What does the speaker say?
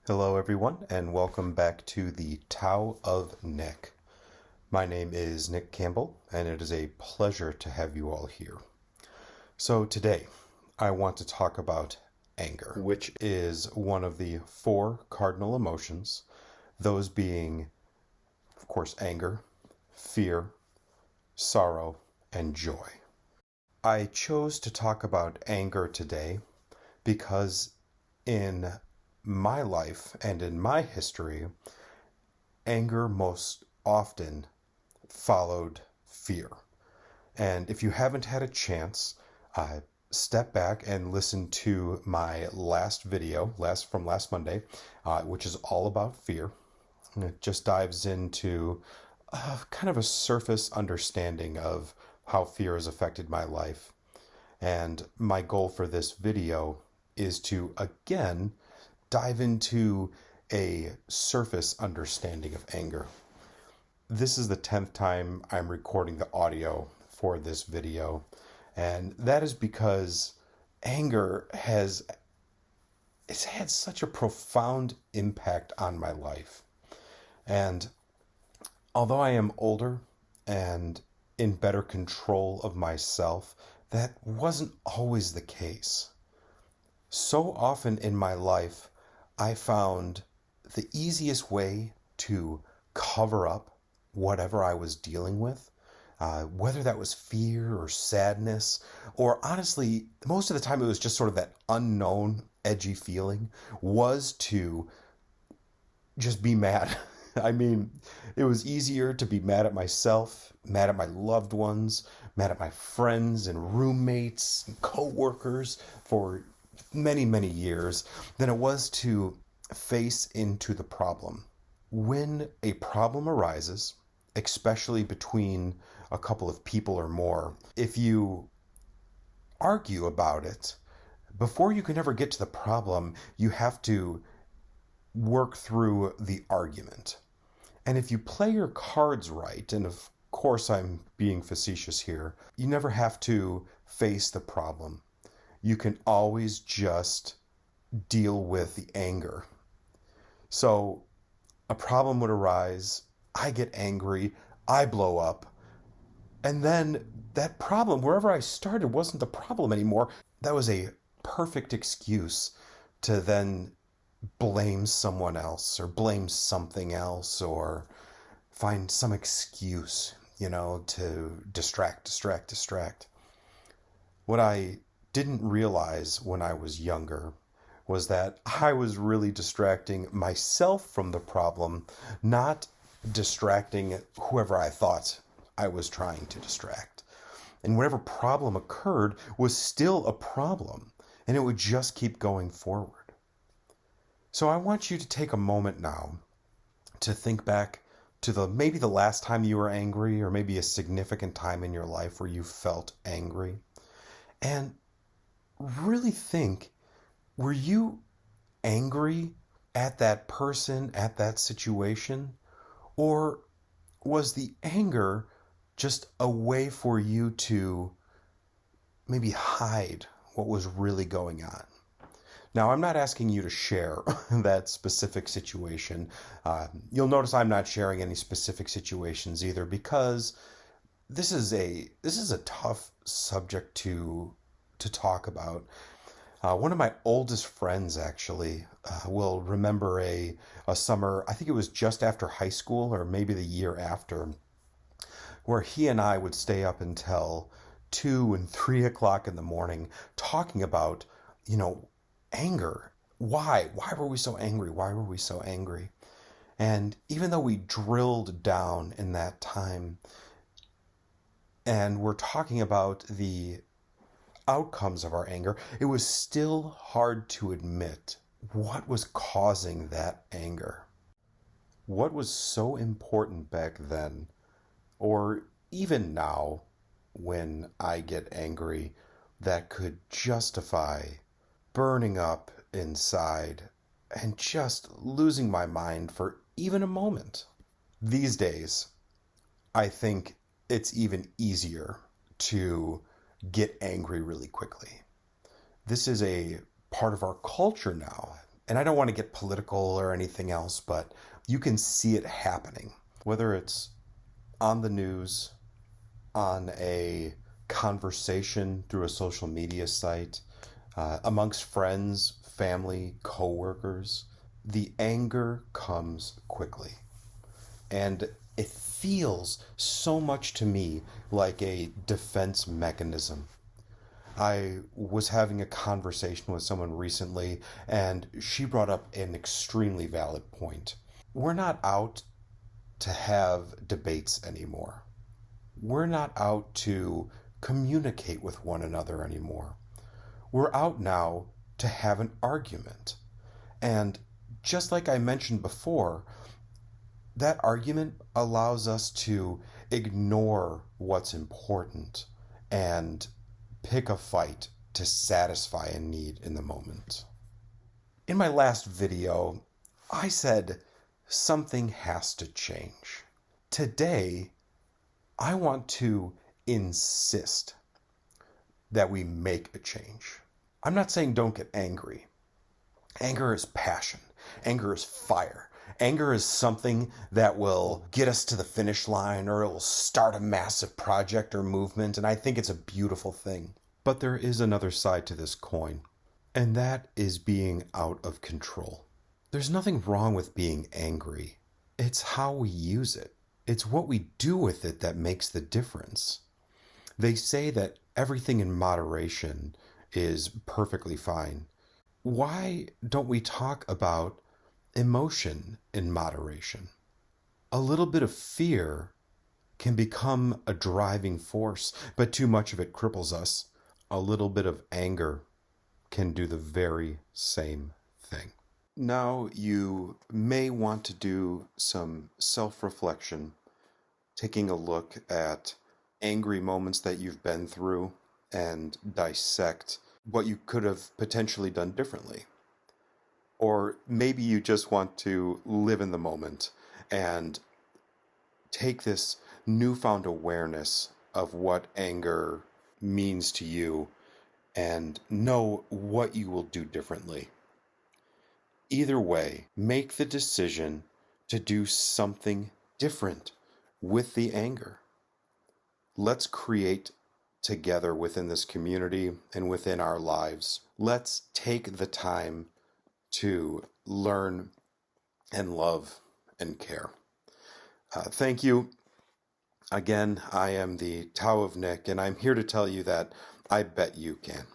Hello, everyone, and welcome back to the Tao of Nick. My name is Nick Campbell, and it is a pleasure to have you all here. So, today, I want to talk about anger, which is one of the four cardinal emotions, those being, of course, anger, fear, sorrow, and joy. I chose to talk about anger today because in my life and in my history, anger most often followed fear. And if you haven't had a chance, step back and listen to my last video, from last Monday, which is all about fear. And it just dives into kind of a surface understanding of how fear has affected my life. And my goal for this video is to, again, dive into a surface understanding of anger. This is the 10th time I'm recording the audio for this video, and that is because anger it's had such a profound impact on my life. And although I am older and in better control of myself, that wasn't always the case. So often in my life, I found the easiest way to cover up whatever I was dealing with, whether that was fear or sadness, or honestly, most of the time it was just sort of that unknown, edgy feeling, was to just be mad. I mean, it was easier to be mad at myself, mad at my loved ones, mad at my friends and roommates and coworkers for many, many years than it was to face into the problem. When a problem arises, especially between a couple of people or more, if you argue about it, before you can ever get to the problem, you have to work through the argument. And if you play your cards right, and of course I'm being facetious here, you never have to face the problem. You can always just deal with the anger. So a problem would arise, I get angry, I blow up, and then that problem, wherever I started, wasn't the problem anymore. That was a perfect excuse to then blame someone else or blame something else or find some excuse, to distract. What I didn't realize when I was younger was that I was really distracting myself from the problem, not distracting whoever I thought I was trying to distract. And whatever problem occurred was still a problem, and it would just keep going forward. So I want you to take a moment now to think back to maybe the last time you were angry, or maybe a significant time in your life where you felt angry. And really think, were you angry at that person, at that situation? Or was the anger just a way for you to maybe hide what was really going on? Now, I'm not asking you to share that specific situation. You'll notice I'm not sharing any specific situations either, because this is a tough subject to talk about. One of my oldest friends actually will remember a summer, I think it was just after high school or maybe the year after, where he and I would stay up until 2 and 3 o'clock in the morning talking about, anger. Why? Why were we so angry? Why were we so angry? And even though we drilled down in that time and we're talking about the outcomes of our anger, it was still hard to admit what was causing that anger. What was so important back then, or even now when I get angry, that could justify burning up inside and just losing my mind for even a moment? These days, I think it's even easier to get angry really quickly. This is a part of our culture now. And I don't want to get political or anything else, but you can see it happening, whether it's on the news, on a conversation through a social media site, amongst friends, family, coworkers. The anger comes quickly. And it feels so much to me like a defense mechanism. I was having a conversation with someone recently, and she brought up an extremely valid point. We're not out to have debates anymore. We're not out to communicate with one another anymore. We're out now to have an argument. And just like I mentioned before, that argument allows us to ignore what's important and pick a fight to satisfy a need in the moment. In my last video, I said something has to change. Today, I want to insist that we make a change. I'm not saying don't get angry. Anger is passion. Anger is fire. Anger is something that will get us to the finish line, or it will start a massive project or movement, and I think it's a beautiful thing. But there is another side to this coin, and that is being out of control. There's nothing wrong with being angry. It's how we use it. It's what we do with it that makes the difference. They say that everything in moderation is perfectly fine. Why don't we talk about emotion in moderation? A little bit of fear can become a driving force, but too much of it cripples us. A little bit of anger can do the very same thing. Now you may want to do some self-reflection, taking a look at angry moments that you've been through and dissect what you could have potentially done differently. Or maybe you just want to live in the moment and take this newfound awareness of what anger means to you and know what you will do differently. Either way, make the decision to do something different with the anger. Let's create together within this community and within our lives. Let's take the time to learn and love and care. Thank you. Again, I am the Tao of Nick, and I'm here to tell you that I bet you can.